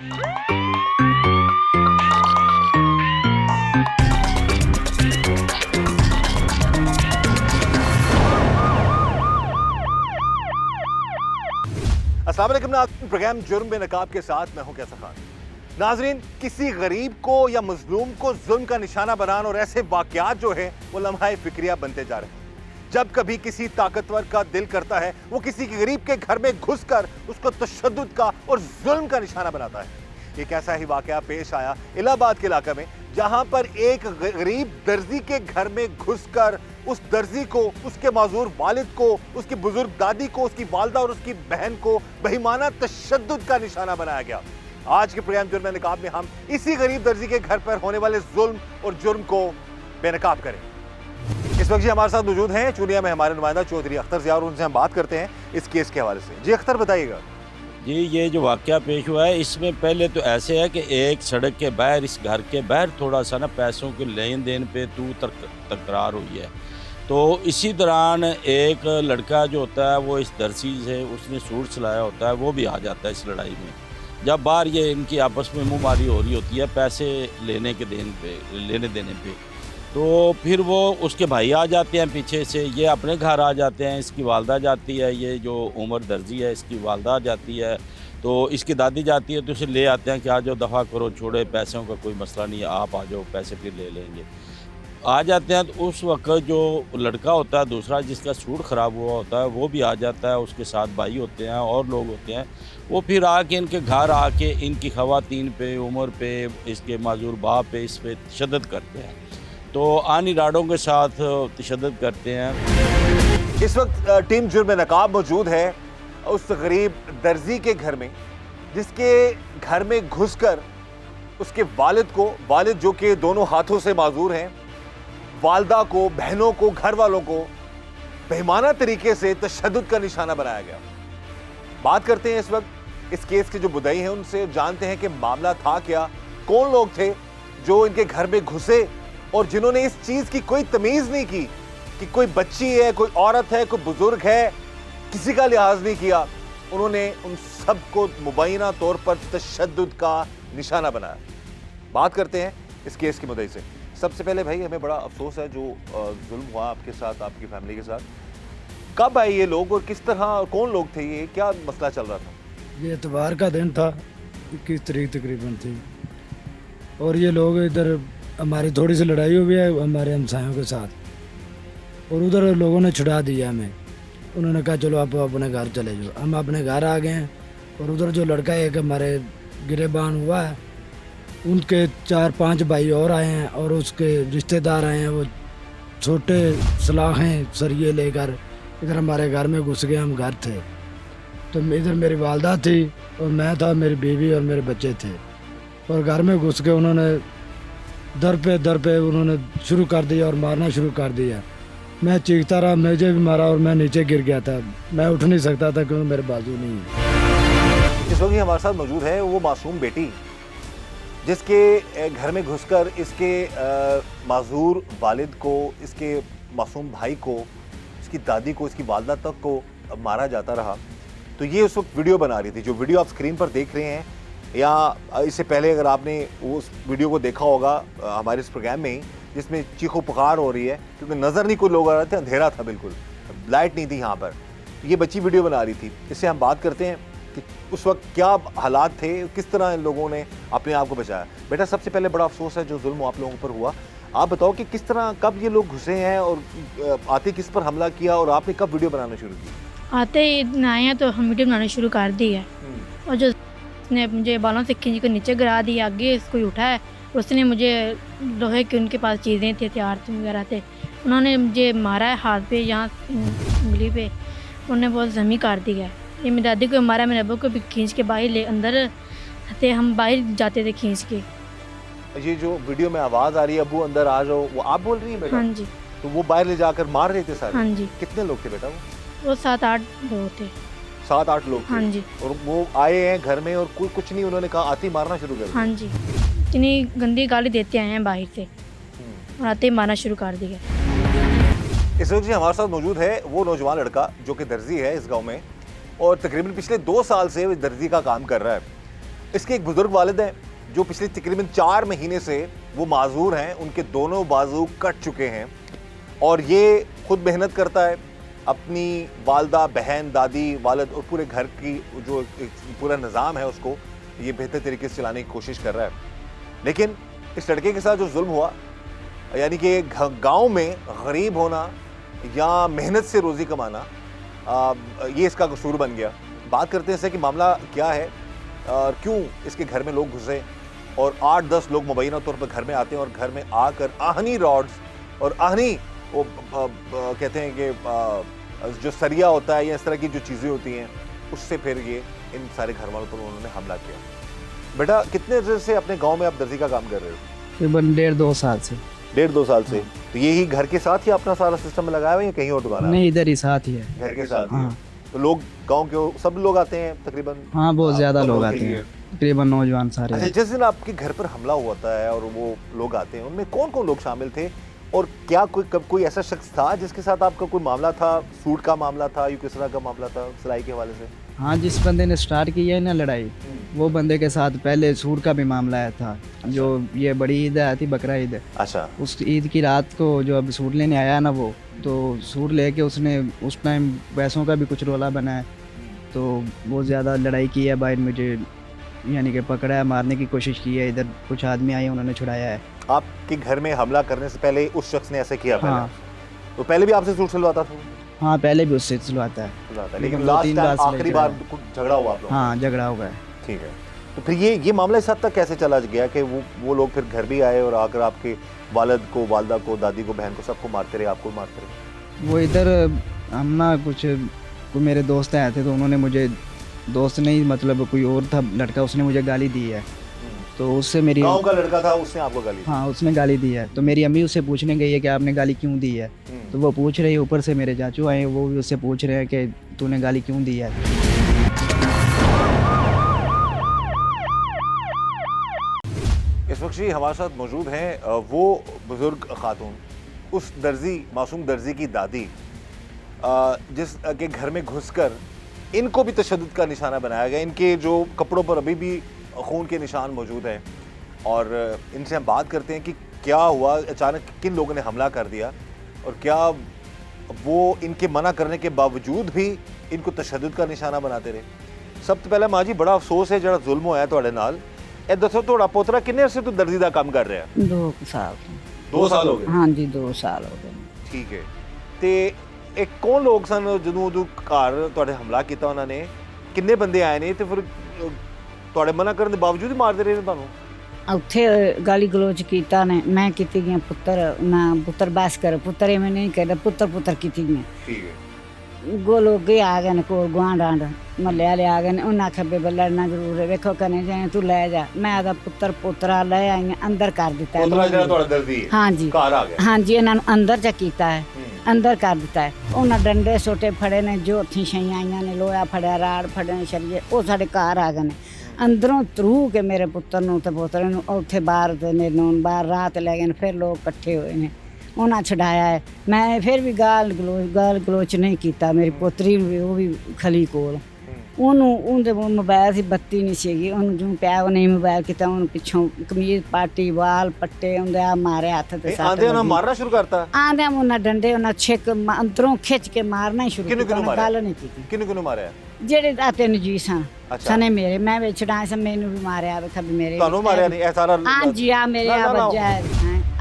अस्सलाम वालेकुम नाज़रीन, प्रोग्राम जुर्म बेनकाब के साथ मैं हूं कैसर खान। नाज़रीन, किसी गरीब को या मजलूम को जुल्म का निशाना बनाना और ऐसे वाकयात जो है वो लम्हा फिक्रिया बनते जा रहे हैं। जब कभी किसी ताकतवर का दिल करता है वो किसी गरीब के घर में घुसकर उसको तशद्दुद का और जुल्म का निशाना बनाता है। एक ऐसा ही वाकया पेश आया इलाहाबाद के इलाके में, जहां पर एक गरीब दर्जी के घर में घुसकर उस दर्जी को, उसके माजूर वालिद को, उसकी बुजुर्ग दादी को, उसकी वालदा और उसकी बहन को बेईमाना तशद्दुद का निशाना बनाया गया। आज के प्रोग्राम जुर्म बेनकाब में हम इसी गरीब दर्जी के घर पर होने वाले जुल्म और जुर्म को बेनकाब करें। इस वक्त जी हमारे साथ मौजूद हैं चूनिया में हमारे नुमाइंदा चौधरी अख्तर ज़िया, और उनसे हम बात करते हैं इस केस के हवाले से। जी अख्तर, बताइएगा। जी, ये जो वाक़या पेश हुआ है इसमें पहले तो ऐसे है कि एक सड़क के बाहर, इस घर के बाहर थोड़ा सा ना पैसों के लेन देन पे तकरार हुई है। तो इसी दौरान एक लड़का जो होता है वो इस दर्जी से उसने सूट सिलाया होता है, वो भी आ जाता है इस लड़ाई में। जब बाहर ये इनकी आपस में मुँहमारी हो रही होती है पैसे लेने देने पे, तो फिर वो उसके भाई आ जाते हैं पीछे से, ये अपने घर आ जाते हैं, इसकी वालदा जाती है, ये जो उमर दर्जी है इसकी वालदा आ जाती है, तो इसकी दादी जाती है, तो उसे ले आते हैं कि आ जाओ, दफ़ा करो, छोड़े, पैसों का कोई मसला नहीं है, आप आ जाओ, पैसे फिर ले लेंगे। आ जाते हैं तो उस वक्त जो लड़का होता है दूसरा जिसका सूट ख़राब हुआ होता है वो भी आ जाता है, उसके साथ भाई होते हैं और लोग होते हैं। वो फिर आके इनके घर आके इनकी ख़वातीन पे, उमर पे, इसके माजूर बाप पे, इस पे तशद्दुद करते हैं, तो आनी राडों के साथ तशद्दुद करते हैं। इस वक्त टीम जुर्म बेनकाब मौजूद है उस गरीब दर्जी के घर में, जिसके घर में घुसकर उसके वालिद जो कि दोनों हाथों से माजूर हैं, वालदा को, बहनों को, घर वालों को बेईमाना तरीके से तशद्दुद का निशाना बनाया गया। बात करते हैं इस वक्त इस केस के जो मुद्दई हैं उनसे, जानते हैं कि मामला था क्या, कौन लोग थे जो इनके घर में घुसे और जिन्होंने इस चीज की कोई तमीज नहीं की कि कोई बच्ची है, कोई औरत है, कोई बुजुर्ग है, किसी का लिहाज नहीं किया। उन्होंने उन सबको मुबैना तौर पर तशद्दुद का निशाना बनाया। बात करते हैं इस केस के मुद्दई से। सबसे पहले भाई, हमें बड़ा अफसोस है जो जुल्म हुआ आपके साथ, आपकी फैमिली के साथ। कब आए ये लोग और किस तरह, कौन लोग थे, ये क्या मसला चल रहा था? ये इतवार का दिन था, 21 तारीख तकरीबन थी, और ये लोग इधर, हमारी थोड़ी सी लड़ाई हुई है हमारे हमसायों के साथ, और उधर लोगों ने छुड़ा दिया हमें। उन्होंने कहा चलो आप अपने घर चले जाओ। हम अपने घर आ गए हैं, और उधर जो लड़का एक हमारे गिरेबान हुआ है, उनके 4-5 भाई और आए हैं, और उसके रिश्तेदार आए हैं। वो छोटे सलाखें सरिये लेकर इधर हमारे घर में घुस गए। हम घर थे तो इधर मेरी वालदा थी और मैं था, मेरी बीवी और मेरे बच्चे थे, और घर में घुस के उन्होंने दर पे उन्होंने शुरू कर दिया और मारना शुरू कर दिया। मैं चीखता रहा, मुझे भी मारा और मैं नीचे गिर गया था। मैं उठ नहीं सकता था क्योंकि मेरे बाजू नहीं है। इस वक्त हमारे साथ मौजूद है वो मासूम बेटी, जिसके घर में घुसकर इसके माजूर वालिद को, इसके मासूम भाई को, इसकी दादी को, इसकी वालदा तक को मारा जाता रहा। तो ये उस वक्त वीडियो बना रही थी, जो वीडियो आप स्क्रीन पर देख रहे हैं, या इससे पहले अगर आपने उस वीडियो को देखा होगा हमारे इस प्रोग्राम में ही, जिसमें चीखो पुकार हो रही है, क्योंकि नज़र नहीं कोई लोग आ रहे थे, अंधेरा था, बिल्कुल लाइट नहीं थी यहाँ पर। ये बच्ची वीडियो बना रही थी। इससे हम बात करते हैं कि उस वक्त क्या हालात थे, किस तरह इन लोगों ने अपने आप को बचाया। बेटा, सबसे पहले बड़ा अफसोस है जो जुल्म आप लोगों पर हुआ। आप बताओ कि किस तरह, कब ये लोग घुसे हैं और आते किस पर हमला किया, और आपने कब वीडियो बनाना शुरू की? आते ही आए हैं तो हम वीडियो बनाना शुरू कर दी है, और जो उसने मुझे बालों से खींच कर नीचे गिरा दिया, आगे कोई उठा है, उसने मुझे लोहे की, उनके पास चीज़ें थी, हथियार वगैरह थे, उन्होंने मुझे मारा है हाथ पे, यहाँ उंगली पे, उन्होंने बहुत जमी कर दिया है। ये मेरी दादी को मारा, मेरे अब्बू को भी खींच के बाहर ले अंदर थे, हम बाहर जाते थे खींच के। ये जो वीडियो में आवाज़ आ रही है अब्बू अंदर आ जाओ, वो आप बोल रही हैं बेटा? हाँ जी। तो वो बाहर ले जाकर मार रहे थे सारे? हाँ जी। कितने लोग थे बेटा? वो 7-8 लोग थे। 7-8 लोग थे? हाँ जी। और वो आए हैं घर में और कोई कुछ नहीं, उन्होंने कहा आते ही मारना शुरू कर दिया? हाँ जी, इतनी गंदी गाली देते आए हैं बाहर से, और आते ही मारना शुरू कर दिया। इस वक्त जी हमारे साथ मौजूद है वो नौजवान लड़का जो कि दर्जी है इस गांव में, और तकरीबन पिछले 2 साल से वो दर्जी का काम कर रहा है। इसके एक बुजुर्ग वालिद हैं जो पिछले तकरीबन 4 महीने से वो माजूर हैं, उनके दोनों बाजू कट चुके हैं और ये खुद मेहनत करता है, अपनी वालदा, बहन, दादी, वालिद और पूरे घर की जो एक पूरा निज़ाम है उसको ये बेहतर तरीके से चलाने की कोशिश कर रहा है। लेकिन इस लड़के के साथ जो जुल्म हुआ, यानी कि गांव में गरीब होना या मेहनत से रोज़ी कमाना, ये इसका कसूर बन गया। बात करते हैं इससे कि मामला क्या है और क्यों इसके घर में लोग घुसे और 8-10 लोग मुबैना तौर पर घर में आते हैं और घर में आकर आहनी रॉड्स और आहनी वो कहते हैं कि जो सरिया होता है या इस तरह की जो चीज़ें होती हैं उससे फिर ये इन सारे घर वालों पर उन्होंने हमला किया। बेटा, कितने देर से अपने गांव में आप दर्जी का काम कर रहे हो? तकरीबन 1.5-2 साल से। 1.5-2 साल से। तो यही घर के साथ ही अपना सारा सिस्टम लगाया हुआ है या कहीं और दुकान? नहीं, इधर ही साथ ही है। घर के साथ ही। हाँ। तो लोग गांव के सब लोग आते हैं तकरीबन? हाँ, बहुत ज़्यादा लोग आते हैं, तकरीबन नौजवान सारे। अच्छा, जिस दिन आपके घर पर हमला हुआ है और वो लोग आते हैं, उनमें कौन कौन लोग शामिल थे और क्या कोई ऐसा शख्स था जिसके साथ आपका कोई मामला था, सूट का मामला था या किस तरह का मामला था सिलाई के हवाले से? हाँ, जिस बंदे ने स्टार्ट किया है ना लड़ाई, वो बंदे के साथ पहले सूट का भी मामला आया था। जो ये बड़ी ईद आई थी, बकरा ईद। अच्छा। उस ईद की रात को जो अब सूट लेने आया ना वो, तो सूट लेके उसने उस टाइम पैसों का भी कुछ रोला बनाया, तो बहुत ज़्यादा लड़ाई की है भाई, मुझे यानी कि पकड़ा है, मारने की कोशिश की है। इधर कुछ आदमी आए, उन्होंने छुड़ाया है। आपके घर में हमला करने से पहले उस शख्स ने ऐसे किया? हाँ। तो पहले भी आपसे सूट सिलवाता था? हाँ, पहले भी उससे सिलवाता है, लेकिन 2-3 लास्ट टाइम बार आखिरी बार कुछ झगड़ा हुआ आप लोगों का? हाँ, झगड़ा हो गया। ठीक है। तो फिर ये मामला इस हद तक कैसे चला गया कि वो लोग फिर घर भी आए और आकर आपके वालिद को, वालदा को, दादी को, बहन को, सबको मारते रहे, आपको मारते रहे? वो इधर हम ना कुछ मेरे दोस्त आए थे, तो उन्होंने मुझे, दोस्त नहीं मतलब कोई और था लड़का, उसने मुझे गाली दी है। तो उससे मेरी गांव का लड़का था, उसने आपको गाली दी? हाँ, उसने गाली दी है। तो मेरी अम्मी उससे पूछने गई है कि आपने गाली क्यों दी है। तो वो पूछ रही है, ऊपर से मेरे चाचू आए, वो भी उससे पूछ रहे हैं कि तूने गाली क्यों दी है। इस वक्त जी हमारे साथ मौजूद हैं वो बुजुर्ग खातून, उस दर्जी, मासूम दर्जी की दादी, जिस के घर में घुसकर इनको भी तशद्दुद का निशाना बनाया गया। इनके जो कपड़ों पर अभी भी खून के निशान मौजूद हैं और इनसे हम बात करते हैं कि क्या हुआ, अचानक किन लोगों ने हमला कर दिया और क्या वो इनके मना करने के बावजूद भी इनको तशद्दुद का निशाना बनाते रहे। सब तो पहले माँ जी, बड़ा अफसोस है जो जुल्म होया तुहाडे नाल। ਇਹ ਦੱਸੋ ਤੁਹਾਡਾ ਪੋਤਰਾ ਕਿੰਨੇ ਅਰਸੇ ਤੋਂ ਦਰਜੀ ਦਾ ਕੰਮ ਕਰ ਰਿਹਾ? 2 ਸਾਲ। 2 ਸਾਲ ਹੋ ਗਏ? ਹਾਂਜੀ 2 ਸਾਲ ਹੋ ਗਏ। ਠੀਕ ਹੈ। ਤੇ ਇਹ ਕੌਣ ਲੋਕ ਸਨ ਜਦੋਂ ਉਦੋਂ ਘਰ ਤੁਹਾਡੇ ਹਮਲਾ ਕੀਤਾ ਉਹਨਾਂ ਨੇ? ਕਿੰਨੇ ਬੰਦੇ ਆਏ ਨੇ ਤੇ ਫਿਰ ਤੁਹਾਡੇ ਮਨਾ ਕਰਨ ਦੇ ਬਾਵਜੂਦ ਹੀ ਮਾਰਦੇ ਰਹੇ ਨੇ ਤੁਹਾਨੂੰ? ਉੱਥੇ ਗਾਲੀ ਗਲੋਚ ਕੀਤਾ ਨੇ, ਮੈਂ ਕੀਤੀ ਗਿਆ ਪੁੱਤਰ ਨਾ, ਪੁੱਤਰ ਬਸ ਕਰ, ਪੁੱਤਰ ਇਹ ਮੈਂ ਨਹੀਂ ਕਹਿੰਦਾ, ਪੁੱਤਰ ਕੀਤੀ ਗਿਆ। ਠੀਕ ਹੈ। ਗੋ ਲੋਕ ਆ ਗਏ ਨੇ, ਕੋਲ ਗੁਆਂਢ ਮਹੱਲੇ ਵਾਲੇ ਆ ਗਏ ਨੇ, ਉਹਨਾਂ ਆਖਿਆ ਬੇਬੇ ਲੜਨਾ ਜ਼ਰੂਰ ਹੈ, ਵੇਖੋ ਕਨੇ ਜਾਏ ਤੂੰ ਲੈ ਜਾ। ਮੈਂ ਆਦਾ ਪੁੱਤਰ ਪੋਤਰਾ ਲੈ ਆਈ, ਅੰਦਰ ਕਰ ਦਿੱਤਾ। ਪੋਤਰਾ ਜਿਹੜਾ ਤੁਹਾਡਾ ਦਰਜੀ ਹੈ? ਹਾਂਜੀ, ਘਰ ਆ ਗਿਆ? ਹਾਂਜੀ, ਇਹਨਾਂ ਨੂੰ ਅੰਦਰ ਚ ਕੀਤਾ ਹੈ, ਅੰਦਰ ਕਰ ਦਿੱਤਾ ਹੈ। ਉਹਨਾਂ ਡੰਡੇ ਸੋਟੇ ਫੜੇ ਨੇ, ਜੋ ਹੱਥੀਂ ਛਈਆਂ ਆਈਆਂ ਨੇ, ਲੋਹਾ ਫੜਿਆ, ਰਾੜ ਫੜੇ ਨੇ, ਸ਼ਰੀਏ, ਉਹ ਸਾਡੇ ਘਰ ਆ ਗਏ ਨੇ। ਅੰਦਰੋਂ ਤਰੂ ਕੇ ਮੇਰੇ ਪੁੱਤਰ ਨੂੰ ਤੇ ਪੋਤਰੇ ਨੂੰ ਉੱਥੇ ਬਾਹਰ ਤੇ ਮੈਨੂੰ ਬਾਹਰ ਰਾਤ ਲੈ ਗਏ ਨੇ। ਫਿਰ ਲੋਕ ਇਕੱਠੇ ਹੋਏ ਨੇ, ਉਹਨਾਂ ਛਡਾਇਆ ਹੈ। ਮੈਂ ਫਿਰ ਵੀ ਗਾਲ ਗਲੋਚ ਨਹੀਂ ਕੀਤਾ। ਮੇਰੀ ਪੋਤਰੀ ਨੂੰ ਵੀ, ਉਹ ਵੀ ਖਲੀ ਕੋਲ, ਉਹਦੇ ਮੋਬਾਈਲ ਸੀ, ਬੱਤੀ ਨਹੀਂ ਸੀਗੀ, ਉਹਨੂੰ ਜੂੰ ਪਿਆ, ਉਹ ਨਹੀਂ ਮੋਬਾਈਲ ਕੀਤਾ, ਉਹਨੂੰ ਪਿੱਛੋਂ ਕਮੀਜ਼ ਪਾਟੀ, ਵਾਲ ਪੱਟੇ, ਉਹਦੇ ਆ ਮਾਰੇ ਹੱਥ ਤੇ ਸੱਟ। ਆਂਦੇ ਉਹਨਾਂ ਮਾਰਨਾ ਸ਼ੁਰੂ ਕਰਤਾ? ਆਂਦੇ ਉਹਨਾਂ ਡੰਡੇ, ਉਹਨਾਂ ਛਿੱਕ ਅੰਦਰੋਂ ਖਿੱਚ ਕੇ ਮਾਰਨਾ ਹੀ ਸ਼ੁਰੂ ਕੀਤਾ। ਉਹਨੇ ਗੱਲ ਨਹੀਂ ਕੀਤੀ। ਕਿਹਨੂੰ ਮਾਰਿਆ? ਜਿਹੜੇ ਆ 3 ਜੀ ਸਨ ਸਨੇ ਮੇਰੇ, ਮੈਂ ਵਿੱਚ ਡਾਂਸ, ਮੈਨੂੰ ਵੀ ਮਾਰਿਆ। ਵੇਖ ਵੀ ਮੇਰੇ ਤੁਹਾਨੂੰ ਮਾਰਿਆ ਨਹੀਂ? ਇਹ ਸਾਰਾ? ਹਾਂਜੀ, ਆ ਮੇਰੇ ਆ ਵੱਜਾ ਹੈ,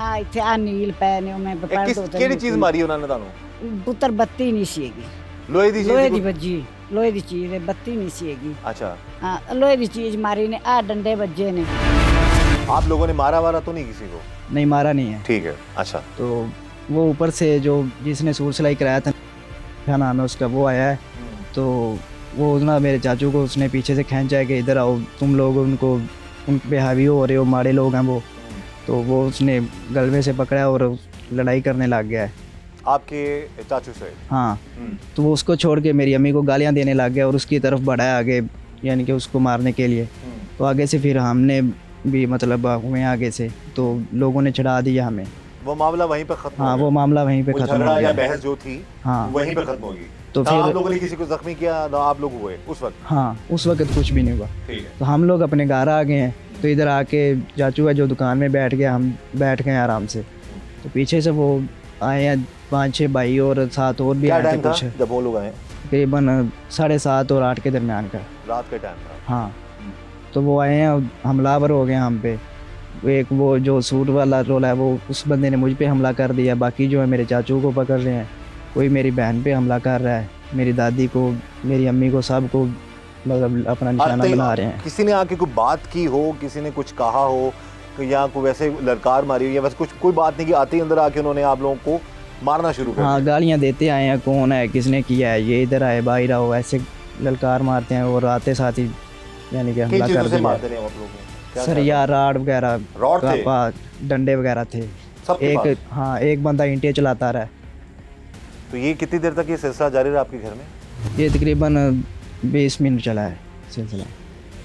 ਆ ਇੱਥੇ ਆ ਨੀਲ ਪੈ ਨੇ। ਮੈਂ ਪੜ ਦੋ ਕਿਹੜੀ ਚੀਜ਼ ਮਾਰੀ ਉਹਨਾਂ ਨੇ ਤੁਹਾਨੂੰ? ਪੁੱਤਰ ਬੱਤੀ ਨਹੀਂ ਸੀਗੀ, ਲੋਹੇ ਦੀ ਚੀਜ਼? ਲੋਹੇ ਦੀ ਵੱਜੀ, ਲੋਹੇ ਦੀ ਚੀਜ਼ ਹੈ, ਬੱਤੀ नहीं ਸੀਗੀ। अच्छा, हाँ, लोहे की चीज मारी ने, आ डंडे बज्जे ने। आप लोगों ने मारा वारा तो नहीं किसी को? नहीं, मारा नहीं है। ठीक है। अच्छा। तो वो ऊपर से जो जिसने सूट सिलाई कराया था, क्या नाम है उसका, वो आया है। तो वो ना मेरे चाचू को उसने पीछे से खींचा है कि इधर आओ, तुम लोग उनको, उन पे हावी हो रहे हो, माड़े लोग हैं वो। तो वो उसने गलवे से पकड़ा और लड़ाई करने लग गया है आपके चाचू से? हाँ। तो वो उसको छोड़ के मेरी अम्मी को गालियाँ देने लग गया और उसकी तरफ बढ़ाया आगे, यानी कि उसको मारने के लिए। तो आगे से फिर हमने भी मतलब हुए आगे से, तो लोगों ने चढ़ा दिया हमें। वो मामला वहीं पर खत्म हाँ हो वो गया। मामला वहीं पे वो खत्म झगड़ा हो या गया। बहस जो थी हाँ वहीं पर खत्म होगी। तो ना फिर आप लोगों ने किसी को जख्मी किया ना आप लोग हुए उस वक्त? हाँ उस वक्त कुछ भी नहीं हुआ। ठीक है। तो हम लोग अपने घर आ गए हैं, तो इधर आके चाचू है जो दुकान में बैठ गया, हम बैठ गए आराम से। तो पीछे से वो आए हैं 5-6 भाई और 7 और भी क्या आए थे टाइम था कुछ, जब वो लोग आए? तकरीबन 7:30 और 8 के दरमियान का। रात का टाइम था। हाँ तो वो आए हैं, हमलावर हो गए हम पे। एक वो जो सूट वाला रोल है वो उस बंदे ने मुझ पे हमला कर दिया, बाकी जो है मेरे चाचू को पकड़ रहे हैं, कोई मेरी बहन पे हमला कर रहा है, मेरी दादी को, मेरी अम्मी को, सबको मतलब अपना निशाना आते ही बना रहे हैं। किसी ने आके कोई बात की हो, किसी ने कुछ कहा हो कि या कोई वैसे ललकार मारी हो या वैसे कुछ कोई बात नहीं की, आते ही अंदर आके उन्होंने आप लोगों को मारना शुरू कर हाँ दिया? गालियाँ देते आए हैं, कौन है, किसने किया है, ये इधर आए बाहर आओ, ऐसे ललकार मारते हैं और आते साथ ही यानी कि किन हमला चीजों कर से दिया। मारते रहे आप लोगों को? क्या सरिया, राड वगैरह, रॉड थे? कापा, डंडे वगैरह थे। सबके एक पास? हाँ एक बंदा ईंटें चलाता रहा है। तो ये कितनी देर तक ये सिलसिला जारी रहा आपके घर में? ये तकरीबन 20 मिनट चला है सिलसिला।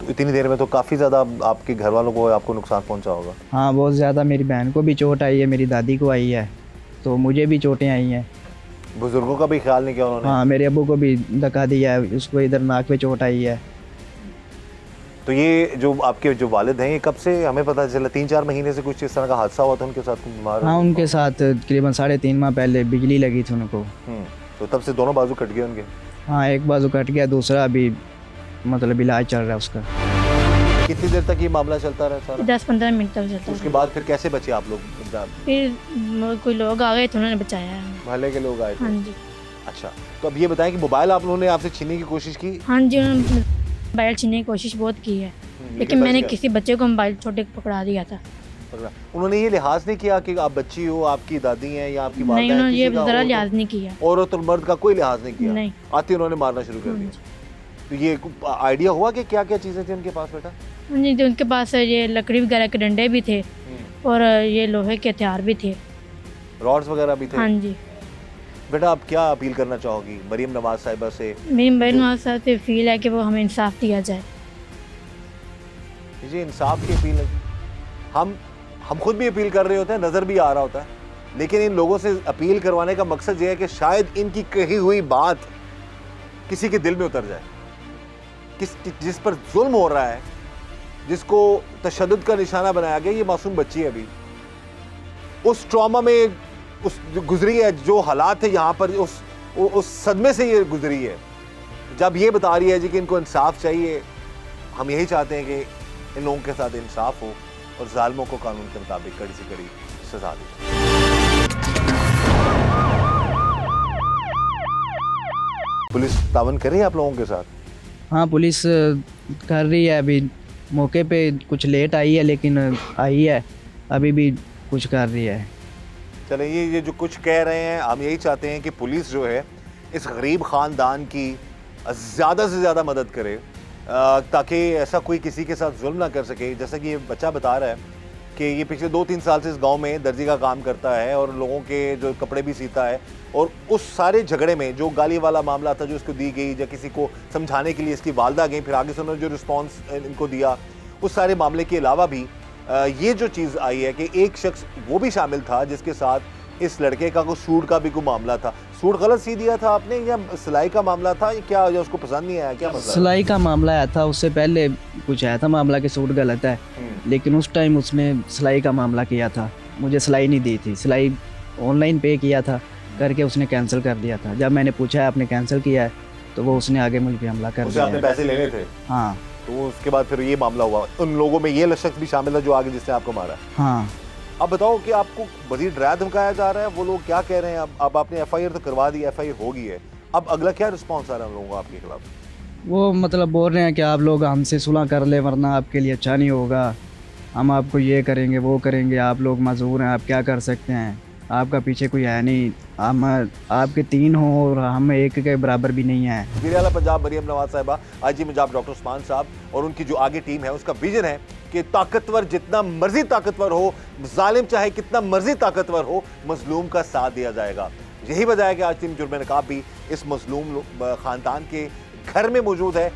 तो इतनी देर में तो काफ़ी ज़्यादा आपके घर वालों को आपको नुकसान पहुंचा होगा। हाँ बहुत ज़्यादा, मेरी बहन को भी चोट आई है, मेरी दादी को आई है, तो मुझे भी चोटें आई हैं। बुजुर्गों का भी ख्याल नहीं किया उन्होंने? हाँ मेरे अब्बू को भी धक्का दिया है, उसको इधर नाक पे चोट आई है। तो ये जो आपके जो वालिद हैं ये कब से हमें पता चला? 3-4 महीने से कुछ इस तरह का हादसा हुआ था उनके साथ? बीमार? हाँ उनके साथ तकरीबन 3.5 माह पहले बिजली लगी थी उनको। तो तब से दोनों बाजू कट गए उनके? हाँ एक बाजू कट गया, दूसरा अभी मतलब इलाज चल रहा है उसका। कितनी देर तक ये मामला चलता रहा सारा? 10-15 मिनट तक चलता उसके है। बाद फिर कैसे बचे आप लोग? फिर कोई लोग आ गए तो उन्होंने बचाया है। मोहल्ले के लोग आए थे? हाँ जी। अच्छा, तो अब ये बताएं कि मोबाइल आप लोगों ने आपसे छीनने की कोशिश की? हाँ जी, उन्होंने मोबाइल छीनने की कोशिश बहुत की है, लेकिन बच मैंने गया? किसी बच्चे को मोबाइल छोटे को पकड़ा दिया था। पकड़ा। उन्होंने ये लिहाज नहीं किया कि आप बच्ची हो, आपकी दादी हैं या आपकी नहीं, वालिदा हैं, उन्होंने ये किसी का ज़रा औरत- लिहाज नहीं किया। औरत और मर्द का कोई लिहाज नहीं किया? नहीं। आते उन्होंने मारना शुरू कर दिया। तो ये आइडिया हुआ कि क्या क्या चीज़ें थी उनके पास बेटा? जी, तो उनके पास ये लकड़ी वगैरह के डंडे भी थे और ये लोहे के हथियार भी थे। रॉड्स वगैरह भी थे? हाँ जी। बेटा आप क्या अपील करना चाहोगी मरीम नवाज साहिबा से? मेरी बहन वहाँ से फील है कि वो हमें इंसाफ दिया जाए। जी इंसाफ की अपील है। हम खुद भी अपील कर रहे होते हैं, नज़र भी आ रहा होता है, लेकिन इन लोगों से अपील करवाने का मकसद ये है कि शायद इनकी कही हुई बात किसी के दिल में उतर जाए। जिस पर जुल्म हो रहा है, जिसको तशद्दुद का निशाना बनाया गया, ये मासूम बच्ची है अभी, उस ट्रॉमा में उस जो गुजरी है, जो हालात है यहाँ पर, उस सदमे से ये गुजरी है। जब ये बता रही है जी कि इनको इंसाफ चाहिए, हम यही चाहते हैं कि इन लोगों के साथ इंसाफ हो और जालिमों को कानून के मुताबिक कड़ी से कड़ी सजा दी। पुलिस तावन कर रही है आप लोगों के साथ? हाँ पुलिस कर रही है, अभी मौके पे कुछ लेट आई है लेकिन आई है, अभी भी कुछ कर रही है। चले ये जो कुछ कह रहे हैं, हम यही चाहते हैं कि पुलिस जो है इस गरीब ख़ानदान की ज़्यादा से ज़्यादा मदद करे ताकि ऐसा कोई किसी के साथ जुल्म ना कर सके। जैसा कि ये बच्चा बता रहा है कि ये पिछले 2-3 साल से इस गांव में दर्जी का काम करता है और लोगों के जो कपड़े भी सीता है, और उस सारे झगड़े में जो गाली वाला मामला था जो इसको दी गई, या किसी को समझाने के लिए इसकी वालदा गई, फिर आगे से उन्होंने जो रिस्पॉन्स इनको दिया, उस सारे मामले के अलावा भी ये जो चीज़ आई है कि एक शख्स वो भी शामिल था जिसके साथ इस लड़के का कोई सूट का भी कोई मामला था। सूट गलत सी दिया था आपने या सिलाई का मामला था, या क्या, या उसको पसंद नहीं आया, क्या मसला है? सिलाई का मामला आया था, उससे पहले कुछ आया था मामला कि सूट गलत है, लेकिन उस टाइम उसने सिलाई का मामला किया था, मुझे सिलाई नहीं दी थी, सिलाई ऑनलाइन पे किया था, करके उसने कैंसिल कर दिया था। जब मैंने पूछा आपने कैंसिल किया है, तो वो उसने आगे मुझ पर हमला कर उससे आपने दिया। पैसे लेने थे? हाँ तो उसके बाद फिर ये मामला हुआ। उन लोगों में ये शख्स भी शामिल है जो आगे जिसने आपको मारा। हाँ। अब बताओ कि आपको मजीद डराया धमकाया जा रहा है, वो लोग क्या कह रहे हैं? अब आपने FIR तो करवा दी, FIR हो गई है, अब अगला क्या रिस्पॉन्स आ रहा है उन लोगों का आपके खिलाफ? वो मतलब बोल रहे हैं कि आप लोग हमसे सुलह कर ले वरना आपके लिए अच्छा नहीं होगा, हम आपको ये करेंगे वो करेंगे, आप लोग मजबूर हैं, आप क्या कर सकते हैं, आपका पीछे कोई है नहीं, हम आपके 3 हों और हम 1 के बराबर भी नहीं हैं। वज़ीर आला पंजाब मरीम नवाज साहिबा, IG पंजाब डॉक्टर उस्मान साहब और उनकी जो आगे टीम है, उसका विजन है कि ताकतवर जितना मर्जी ताकतवर हो, जालिम चाहे कितना मर्जी ताकतवर हो, मजलूम का साथ दिया जाएगा। यही वजह है कि आज टीम जुर्म नकाब भी इस मजलूम ख़ानदान के घर में मौजूद है,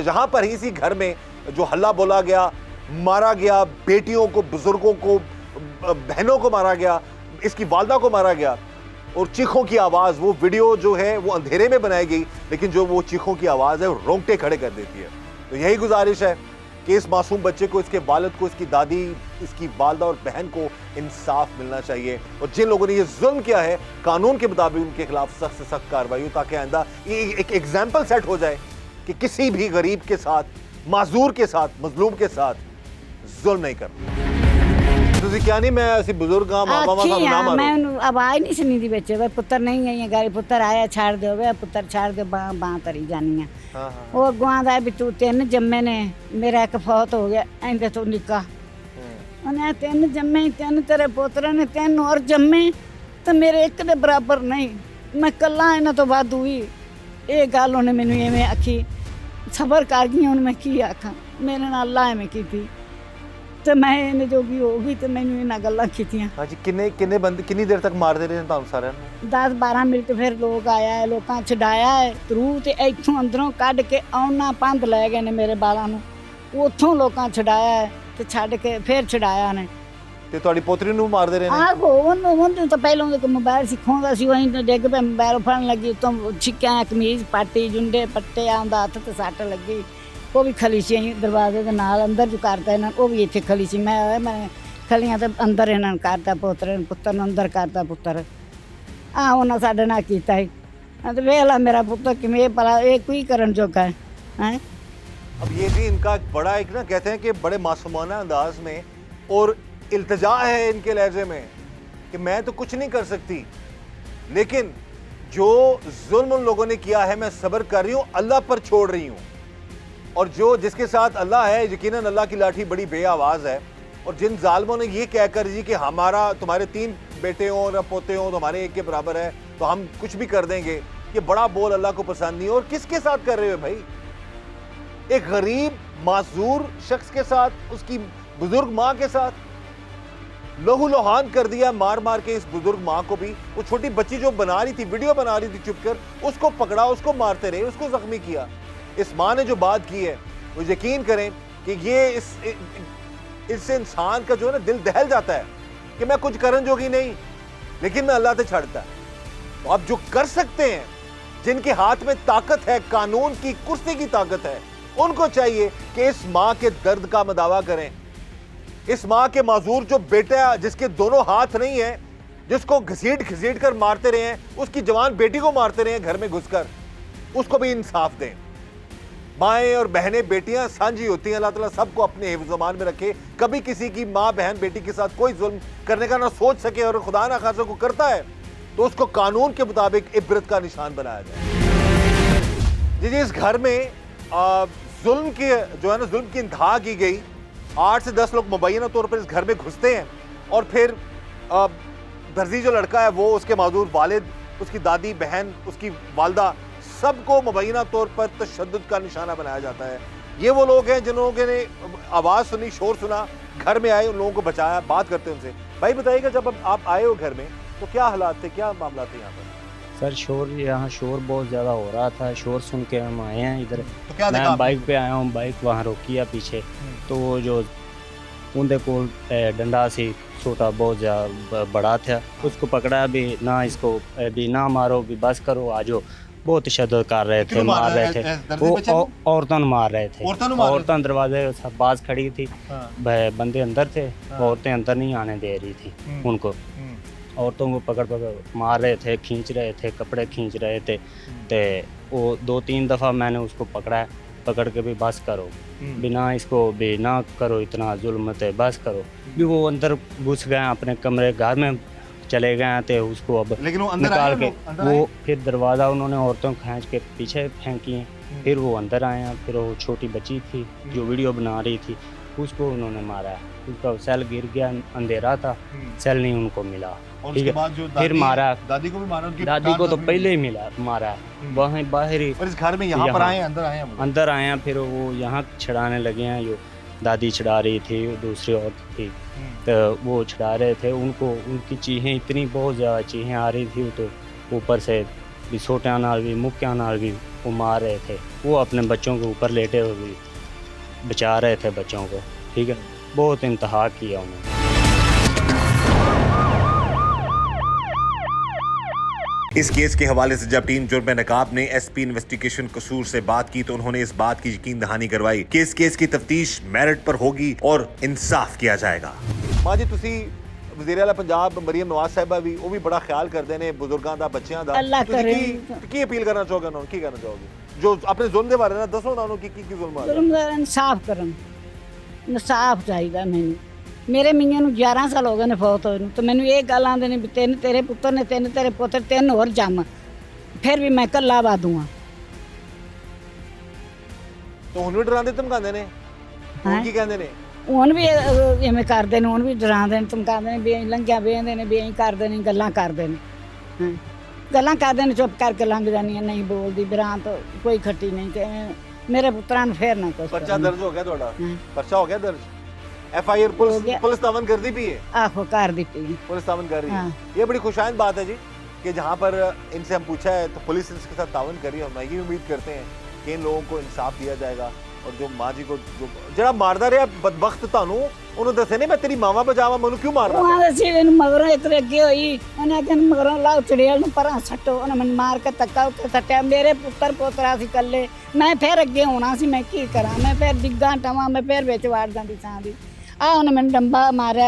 जहाँ पर इसी घर में जो हल्ला बोला गया, मारा गया, बेटियों को, बुजुर्गों को, बहनों को मारा गया, इसकी वालदा को मारा गया और चीखों की आवाज़, वो वीडियो जो है वो अंधेरे में बनाई गई, लेकिन जो वो चीखों की आवाज़ है वो रोंगटे खड़े कर देती है। तो यही गुजारिश है कि इस मासूम बच्चे को, इसके वालिद को, इसकी दादी, इसकी वालदा और बहन को इंसाफ मिलना चाहिए। और जिन लोगों ने ये जुल्म किया है, कानून के मुताबिक उनके खिलाफ सख्त से सख्त कार्रवाई हो, ताकि आइंदा ये एक एग्जाम्पल सेट हो जाए कि किसी भी गरीब के साथ, माजूर के साथ, मजलूम के साथ जुल्म नहीं करना। ਤੁਸੀਂ ਕਿਹਾ ਨਹੀਂ ਮੈਂ ਅਸੀਂ ਬਜ਼ੁਰਗ ਹਾਂ ਮਾਮਾ ਆਖੀ ਸਾਨੂੰ ਨਾ ਹਾਂ, ਮਾਰੋ। ਮੈਂ ਉਹਨੂੰ ਆਵਾਜ਼ ਨਹੀਂ ਸੁਣੀ ਦੀ ਵਿੱਚ ਵੇ ਪੁੱਤਰ ਨਹੀਂ ਆਈਆਂ ਗਾੜੀ, ਪੁੱਤਰ ਆਇਆ ਛੱਡ ਦਿਓ ਵੇ, ਪੁੱਤਰ ਛੱਡ ਕੇ ਬਾਂਹ ਤਰੀ ਜਾਨੀਆਂ। ਹਾਂ ਉਹ ਅੱਗੋਂ ਆਂਦਾ ਵੀ ਤੂੰ 3 ਜੰਮੇ ਨੇ, ਮੇਰਾ ਇੱਕ ਫੌਤ ਹੋ ਗਿਆ, ਇਹਦੇ ਤੋਂ ਨਿੱਕਾ। ਉਹਨੇ 3 ਜੰਮੇ, 3 ਤੇਰੇ ਪੋਤਰੇ ਨੇ, 3 ਹੋਰ ਜੰਮੇ ਤੇ ਮੇਰੇ ਇੱਕ ਦੇ ਬਰਾਬਰ ਨਹੀਂ, ਮੈਂ ਕੱਲਾ ਇਹਨਾਂ ਤੋਂ ਵੱਧ ਹੋਈ। ਇਹ ਗੱਲ ਉਹਨੇ ਮੈਨੂੰ ਐਵੇਂ ਆਖੀ, ਸਬਰ ਕਰ ਗਈ। ਹੁਣ ਮੈਂ ਕੀ ਆਖਾਂ, ਮੇਰੇ ਨਾਲ ਅੱਲਾ ਐਵੇਂ ਕੀਤੀ ਤੇ ਮੈਂ ਇਹਨੇ ਜੋਗੀ ਹੋ ਗਈ ਤੇ ਮੈਨੂੰ ਇਹਨਾਂ ਗੱਲਾਂ ਕੀਤੀਆਂ। ਹਾਂਜੀ, ਕਿੰਨੇ ਬੰਦੇ ਕਿੰਨੀ ਦੇਰ ਤੱਕ ਮਾਰਦੇ ਰਹੇ ਨੇ ਤੁਹਾਨੂੰ ਸਾਰਿਆਂ ਨੂੰ? 10-12 ਮਿੰਟ ਫਿਰ ਲੋਕ ਆਇਆ ਹੈ, ਲੋਕਾਂ ਛਡਾਇਆ ਹੈ ਤਰੂ ਤੇ ਇੱਥੋਂ ਅੰਦਰੋਂ ਕੱਢ ਕੇ ਆਉਣਾ ਪੰਧ ਲੈ ਗਏ ਨੇ ਮੇਰੇ ਬਾਲਾਂ ਨੂੰ, ਉੱਥੋਂ ਲੋਕਾਂ ਛਡਾਇਆ ਹੈ ਤੇ ਛੱਡ ਕੇ ਫਿਰ ਛਡਾਇਆ ਨੇ। ਤੇ ਤੁਹਾਡੀ ਪੋਤਰੀ ਨੂੰ ਮਾਰਦੇ ਰਹੇ ਨੇ? ਆਹੋ, ਉਹਨੂੰ ਤਾਂ ਪਹਿਲਾਂ ਉਹਦੇ ਕੋਲ ਮੋਬਾਈਲ ਸਿਖਾਉਂਦਾ ਸੀ, ਉਹੀ ਤਾਂ ਡਿੱਗ ਪਿਆ, ਮੋਬਾਈਲ ਫੜਨ ਲੱਗੀ, ਉੱਤੋਂ ਛਿੱਕਿਆ, ਕਮੀਜ਼ ਪਾਟੀ, ਜੁੰਡੇ ਪੱਟੇ, ਆਉਂਦਾ ਹੱਥ ਤੇ ਸੱਟ ਲੱਗੀ। ਉਹ ਵੀ ਖਲੀ ਸੀ ਦਰਵਾਜ਼ੇ ਦੇ ਨਾਲ, ਅੰਦਰ ਜੋ ਕਰਤਾ ਇਹਨਾਂ, ਉਹ ਵੀ ਇੱਥੇ ਖਲੀ ਸੀ। ਮੈਂ ਖਲੀਆਂ ਤੇ ਅੰਦਰ ਇਹਨਾਂ ਨੂੰ ਕਰਤਾ, ਪੋਤਰੇ ਨੂੰ, ਪੁੱਤਰ ਨੂੰ ਅੰਦਰ ਕਰਤਾ। ਪੁੱਤਰ ਉਹਨਾਂ ਸਾਡੇ ਨਾਲ ਕੀਤਾ ਹੀ ਤੇ ਵੇਖ ਲਾ ਮੇਰਾ ਪੁੱਤਰ ਕਿਵੇਂ ਭਲਾ ਇਹ ਕੋਈ ਕਰਨ ਜੋਗਾ है। अब ये भी इनका बड़ा एक ना कहते हैं कि बड़े मासूमाना अंदाज में और इल्तिजा है इनके लहजे में कि मैं तो कुछ नहीं कर सकती, लेकिन जो जुल्म उन लोगों ने किया है मैं सब्र कर रही हूँ, अल्लाह पर छोड़ रही हूँ। और जो जिसके साथ अल्लाह है, यकीनन अल्लाह की लाठी बड़ी बेआवाज़ है। और जिन जालिमों ने ये कहकर जी कि हमारा तुम्हारे 3 बेटे हों और पोते हों तो हमारे एक के बराबर है तो हम कुछ भी कर देंगे, ये बड़ा बोल अल्लाह को पसंद नहीं है। और किसके साथ कर रहे हो भाई? एक गरीब माजूर शख्स के साथ, उसकी बुजुर्ग माँ के साथ लहू लुहान कर दिया मार मार के इस बुजुर्ग माँ को भी। वो छोटी बच्ची जो बना रही थी, वीडियो बना रही थी चुपकर, उसको पकड़ा, उसको मारते रहे, उसको जख्मी किया। इस माँ ने जो बात की है वो यकीन करें कि ये इससे इंसान का जो है ना दिल दहल जाता है कि मैं कुछ करन जोगी नहीं, लेकिन मैं अल्लाह से छड़ता है। तो आप जो कर सकते हैं, जिनके हाथ में ताकत है, कानून की कुर्सी की ताकत है, उनको चाहिए कि इस माँ के दर्द का मदावा करें। इस माँ के माजूर जो बेटा जिसके दोनों हाथ नहीं है, जिसको घसीट घसीट कर मारते रहे हैं, उसकी जवान बेटी को मारते रहे हैं घर में घुसकर, उसको भी इंसाफ दें। माएँ और बहनें, बेटियां साझी होती हैं, अल्लाह ताला सबको अपने हिफ्ज़-ओ-अमान में रखे। कभी किसी की माँ बहन बेटी के साथ कोई जुल्म करने का ना सोच सके, और खुदा ना खासा को करता है तो उसको कानून के मुताबिक इबरत का निशान बनाया जाए। जी इस घर में जुल्म की जो है ना, जुल्म की इंतहा की गई। 8 से 10 लोग मुबैना तौर पर इस घर में घुसते हैं और फिर दर्जी जो लड़का है वो, उसके माजूर वालिद, उसकी दादी बहन, उसकी वालदा, सबको मुबैना तौर पर तशद्दुद का निशाना बनाया जाता है। ये वो लोग हैं जिन्होंने ने आवाज़ सुनी, शोर सुना, घर में आए, उन लोगों को बचाया। बात करते हैं उनसे। भाई बताइएगा, जब आप आए हो घर में तो क्या हालात थे, क्या मामला थे यहाँ पर? सर यहाँ शोर बहुत ज़्यादा हो रहा था, शोर सुन के हम आए हैं इधर। तो क्या मैं बाइक पे आया हूँ, बाइक वहाँ रोकी है पीछे, तो वो जो उनके कोल डंडा से छोटा बहुत ज़्यादा बड़ा था, उसको पकड़ा भी ना, इसको भी ना मारो, भी बस करो, आ जाओ। बहुत तशद्दुद कर रहे थे, मार रहे थे, वो औरतों मार रहे थे। औरतें दरवाजे बाज खड़ी थी, बंदे अंदर थे, औरतें अंदर नहीं आने दे रही थी उनको। औरतों को पकड़ पकड़ मार रहे थे, खींच रहे थे, कपड़े खींच रहे थे। तो वो 2-3 दफ़ा मैंने उसको पकड़ा, पकड़ के भी बस करो, बिना इसको भी ना करो, इतना जुल्म थे, बस करो। भी वो अंदर घुस गए अपने कमरे, घर में चले गए थे। उसको अब लेकिन वो अंदर निकाल के वो फिर दरवाज़ा उन्होंने औरतों खींच के पीछे फेंकी हैं। फिर वो अंदर आए हैं। फिर वो छोटी बच्ची थी जो वीडियो बना रही थी, उसको उन्होंने मारा। उसका सेल गिर गया, अंधेरा था, सेल नहीं उनको मिला। और ठीक उसके है, बाद जो फिर मारा। दादी को भी मारा, उनकी दादी को तो पहले ही मिला, मारा वहीं बाहर ही। और इस घर में यहाँ पर आए, अंदर आए हैं। फिर वो यहाँ छड़ाने लगे हैं। जो दादी छड़ा रही थी, वो दूसरी औरत थी, तो वो छड़ा रहे थे उनको। उनकी चीखें इतनी बहुत ज़्यादा चीखें आ रही थी, तो ऊपर से भी सोटियां नाल भी, मुक्कियां नाल भी वो मार रहे थे। वो अपने बच्चों के ऊपर लेटे हुए भी बचा रहे थे बच्चों को। ठीक है, बहुत इंतहा किया उन्होंने। इस केस के हवाले से जब टीम जुर्म नकाब ने एसपी इन्वेस्टिगेशन कसूर से बात की तो उन्होंने इस बात की यकीन दहानी करवाई कि इस केस की तफ्तीश मेरिट पर होगी और इंसाफ किया जाएगा। मां जी तुसी वज़ीर आला पंजाब मरियम नवाज साहिबा भी वो भी बड़ा ख्याल करते ने बुजुर्गों दा बच्चियां दा अल्लाह करे। की अपील करना चाहोगे उन्होंने की करना चाहोगे जो अपने जुल्म दे बारे ना दसो ना उन्होंने की जुल्म आ जुल्म दा इंसाफ करन इंसाफ चाहिदा मैनू मेरे मियां नू 11 साल हो गए ने फौत होए नू तो मैनू ये गल आंदे ने भी तीन तेरे पुत्तर ने तीन तेरे पुत्तर तीन होर जम फिर भी मैं कल्ला वादूंगा तो हुन भी डरांदे धमकांदे ने हुन की कहंदे ने हुन भी इवें करदे ने हुन भी डरांदे ने धमकांदे ने भी लंघिया बेंदे ने भी ऐं करदे ने गल्लां करदे ने गल्लां करदे ने चुप करके लंघ जानी नहीं बोलदी बिरां तो कोई खट्टी नहीं कि मेरे पुत्तरां नू फिर ना कुछ पर्चा दर्ज हो गया ਤੁਹਾਡਾ पर्चा हो गया दर्ज एफआईआर पुलिस तावन कर दी भी है आहो कर दी पई पुलिस तावन कर रही है ये बड़ी खुशाइन बात है जी कि जहाँ पर इनसे हम पूछा है तो पुलिस इसके साथ तावन कर रही है। हम ये उम्मीद करते हैं कि इन लोगों को इंसाफ दिया जाएगा और जो माँ जी को जो जरा मारदा रहा बदबख्त तानू उन्होंने दसे नहीं मैं तेरी मावा बजावा मैनू क्यों मार रहा वहां से इन मगरों इतने अगे होई उन्हें आखिया मगरों लाओ चड़ेल नू परां सट्टो उन्हें मैनू मार के धक्का उत्ते सट्टिया मेरे पुत्तर पोतरा सी कल्ले मैं फिर अगे होना सी मैं की करा मैं फिर डिग्गा टवां मैं फिर विच वाड़ जांदी सां दी उन्हें मैंने डंबा मारा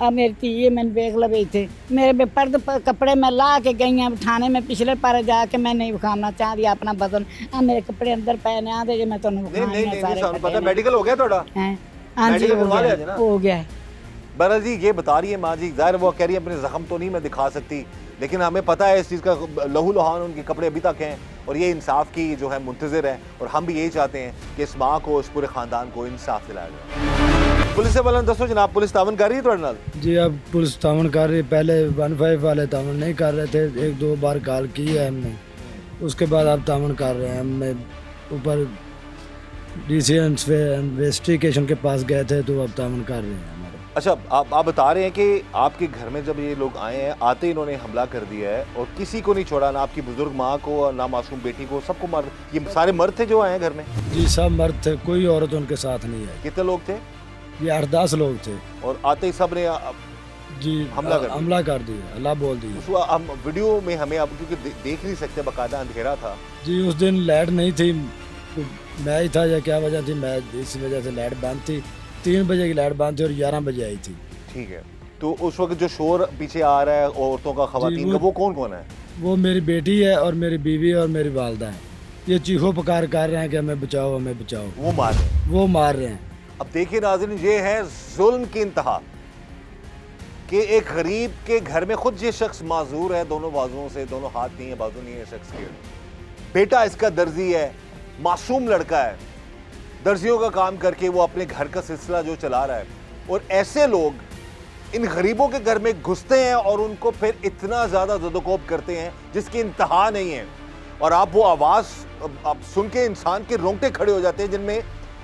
मेरी धी मैंने देख लो इतने मेरे पर्द कपड़े मैं ला के गई हैं थाने में पिछले पारे जाके मैं नहीं विखाना चाहती अपना बदन मेरे कपड़े अंदर पे ने आते जे मैं तुहानू पता मेडिकल हो गया थोड़ा हाँ जी हो गया है। बहरहाल जी ये बता रही है माँ जी जाहिर वो कह रही है अपने जख्म तो नहीं मैं दिखा सकती लेकिन हमें पता है इस चीज़ का लहू लुहान उनके कपड़े अभी तक हैं और ये इंसाफ की जो है मुंतज़िर है और हम भी यही चाहते हैं कि इस माँ को इस पूरे ख़ानदान को इंसाफ दिलाया जाए। पुलिस से वाले दसो जनाब पुलिस तावन कर रही है थोड़े नाल जी अब पुलिस तावन कर रही है। पहले 15 वाले तावन नहीं कर रहे थे 1-2 बार कॉल की है हमने उसके बाद अब तावन कर रहे हैं। हमने ऊपर डीसी इन्वेस्टिगेशन के पास गए थे तो अब तावन कर रहे हैं। अच्छा आप बता रहे हैं कि आपके घर में जब ये लोग आए हैं आते इन्होंने हमला कर दिया है और किसी को नहीं छोड़ा ना आपकी बुजुर्ग माँ को ना मासूम बेटी को सबको मार ये सारे मर्द थे जो आए हैं घर में जी सब मर्द थे कोई औरत उनके साथ नहीं है। कितने लोग थे ये 8-10 लोग थे और आते ही सब ने जी हमला कर दिया अल्लाह बोल दिया। हम वीडियो में हमें अब क्योंकि देख नहीं सकते बाकायदा अंधेरा था जी उस दिन लाइट नहीं थी मैं ही था या क्या वजह थी मैं इस वजह से लाइट बंद थी 3 बजे की लाइट बंद थी और 11 बजे आई थी। ठीक है तो उस वक्त जो शोर पीछे आ रहा है औरतों का खवातीन का वो कौन है? वो मेरी बेटी है और मेरी बीवी और मेरी वालदा है। ये चीखो पुकार कर रहे हैं कि हमें बचाओ हमें बचाओ। वो मार रहे हैं। अब देखिए नाज़रीन ये है जुल्म की इंतहा कि एक गरीब के घर में खुद ये शख्स माजूर है दोनों बाजुओं से दोनों हाथ नहीं है बाजू नहीं है शख्स के बेटा इसका दर्जी है मासूम लड़का है दर्जियों का काम करके वो अपने घर का सिलसिला जो चला रहा है और ऐसे लोग इन गरीबों के घर में घुसते हैं और उनको फिर इतना ज़्यादा ज़दोकोब करते हैं जिसकी इंतहा नहीं है और आप वो आवाज़ आप सुन के इंसान के रोंगटे खड़े हो जाते हैं जिनमें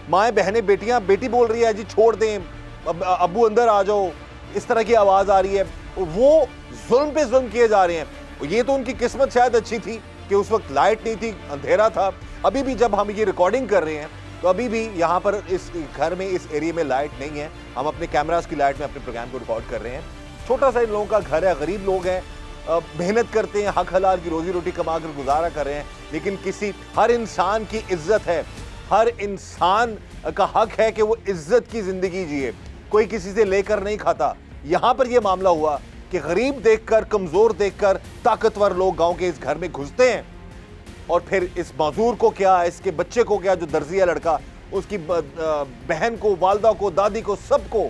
माएँ बहनें बेटियाँ बेटी बोल रही है जी छोड़ दें अब्बू अंदर आ जाओ इस तरह की आवाज़ आ रही है वो जुल्म पे जुल्म किए जा रहे हैं। ये तो उनकी किस्मत शायद अच्छी थी कि उस वक्त लाइट नहीं थी अंधेरा था। अभी भी जब हम ये रिकॉर्डिंग कर रहे हैं तो अभी भी यहाँ पर इस घर में इस एरिया में लाइट नहीं है। हम अपने कैमरास की लाइट में अपने प्रोग्राम को रिकॉर्ड कर रहे हैं। छोटा सा इन लोगों का घर है गरीब लोग हैं मेहनत करते हैं हक हलाल की रोजी रोटी कमा कर गुजारा कर रहे हैं लेकिन किसी हर इंसान की इज्जत है हर इंसान का हक है कि वो इज्जत की जिंदगी जिए कोई किसी से लेकर नहीं खाता। यहाँ पर यह मामला हुआ कि गरीब देखकर कमजोर देखकर ताकतवर लोग गांव के इस घर में घुसते हैं और फिर इस माजूर को क्या इसके बच्चे को क्या जो दर्जी है लड़का उसकी बहन को वालदा को दादी को सबको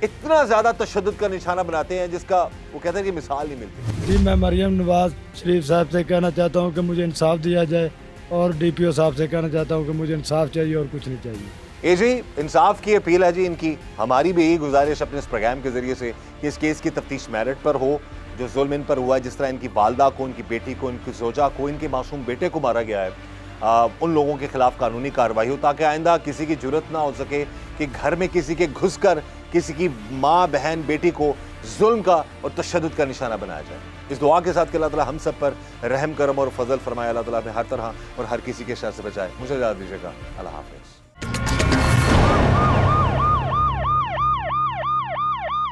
इतना ज्यादा तशद्दुद का निशाना बनाते हैं जिसका वो कहते हैं कि मिसाल नहीं मिलती। जी मैं मरियम नवाज शरीफ साहब से कहना चाहता हूँ कि मुझे इंसाफ दिया जाए और DPO साहब से कहना चाहता हूँ कि मुझे इंसाफ चाहिए और कुछ नहीं चाहिए। ये जी इंसाफ की अपील है जी इनकी। हमारी भी यही गुजारिश अपने इस प्रोग्राम के जरिए से कि इस केस की तफ्तीश मेरिट पर हो जो जुल्म इन पर हुआ है जिस तरह इनकी वालदा को इनकी बेटी को इनकी जोजा को इनके मासूम बेटे को मारा गया है उन लोगों के खिलाफ कानूनी कार्रवाई हो ताकि आइंदा किसी की जुर्रत ना हो सके कि घर में किसी के घुसकर किसी की माँ बहन बेटी को जुल्म का और तशद्दुद का निशाना बनाया जाए। इस दुआ के साथ कि अल्लाह ताला हम सब पर रहम करम और फजल फरमाए अल्लाह ताला हमें हर तरह और हर किसी के शर से बचाए। मुझे इजाज़त दीजिएगा। अल्लाह हाफ़िज़।